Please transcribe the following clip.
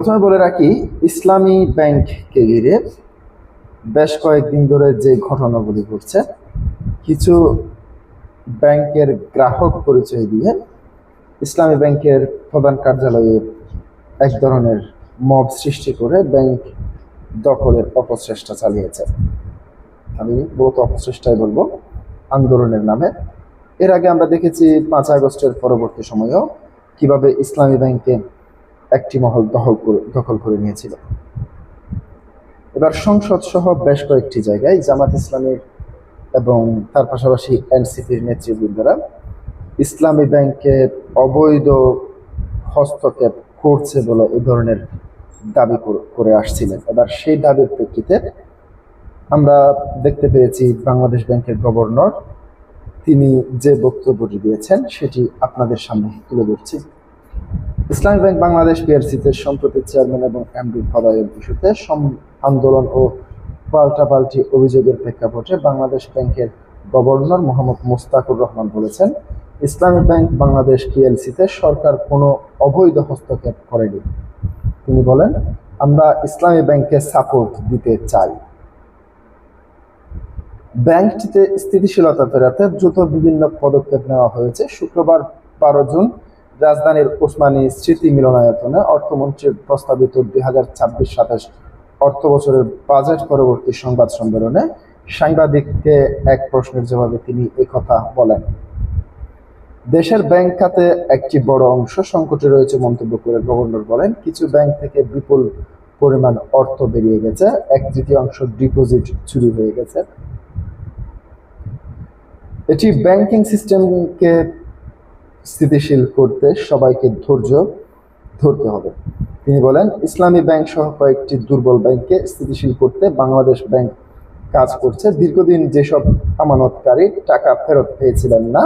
প্রথমে বলে রাখি, ইসলামী ব্যাংককে ঘিরে বেশ কয়েকদিন ধরে যে ঘটনাগুলি ঘটছে, কিছু ব্যাংকের গ্রাহক পরিচয় দিয়ে ইসলামী ব্যাংকের প্রধান কার্যালয়ে এক ধরনের মব সৃষ্টি করে ব্যাংক দখলের অপচেষ্টা চালিয়েছে। আমি বহুত অপচেষ্টাই বলবো, আন্দোলনের নামে। এর আগে আমরা দেখেছি 5 আগস্টের পরবর্তী সময়েও কিভাবে ইসলামী ব্যাংকে একটি মহল দখল করে নিয়েছিল। এবার সংসদ সহ বেশ কয়েকটি জায়গায় জামাত ইসলামের এবং তার পাশাপাশি এনসিপির নেতৃবৃন্দরা ইসলামী ব্যাংকে অবৈধ হস্তক্ষেপ করছে বলে এই ধরনের দাবি করে আসছিলেন। এবার সেই দাবির প্রেক্ষিতে আমরা দেখতে পেয়েছি বাংলাদেশ ব্যাংকের গভর্নর তিনি যে বক্তব্যটি দিয়েছেন সেটি আপনাদের সামনে তুলে ধরছি। ইসলামী ব্যাংক বাংলাদেশ পিএলসিতে সম্প্রতি চেয়ারম্যান এবং এমডি পদায়ন ইস্যুতে আন্দোলন ও পাল্টাপাল্টি অভিযোগের প্রেক্ষাপটে বাংলাদেশ ব্যাংকের গভর্নর মোহাম্মদ মোস্তাকুর রহমান বলেছেন, ইসলামী ব্যাংক বাংলাদেশ পিএলসিতে সরকার কোনো অবৈধ হস্তক্ষেপ করেনি। তিনি বলেন, আমরা ইসলামী ব্যাংককে সাপোর্ট দিতে চাই। ব্যাংকটিতে স্থিতিশীলতা ফেরাতে দ্রুত বিভিন্ন পদক্ষেপ নেওয়া হয়েছে। শুক্রবার 12 জুন রাজধানীর ওসমানী স্মৃতি মিলনায়তনে অর্থমন্ত্রীর প্রস্তাবিত 2026-27 অর্থ বছরের বাজেট পরবর্তী সংবাদ সম্মেলনে সাংবাদিককে এক প্রশ্নের জবাবে তিনি একথা বলেন। দেশের ব্যাংক খাতে একটি বড় অংশ সংকটে রয়েছে মন্তব্য করে গভর্নর বলেন, কিছু ব্যাংক থেকে বিপুল পরিমাণ অর্থ বেরিয়ে গেছে, 1/3 ডিপোজিট চুরি হয়ে গেছে। এটি ব্যাংকিং সিস্টেমকে স্থিতিশীল করতে সবাইকে ধৈর্য ধরতে হবে। তিনি বলেন, ইসলামী ব্যাংক সহ কয়েকটি দুর্বল ব্যাংককে স্থিতিশীল করতে বাংলাদেশ ব্যাংক কাজ করছে। দীর্ঘদিন যেসব আমানতকারী টাকা ফেরত পেয়েছিলেন না,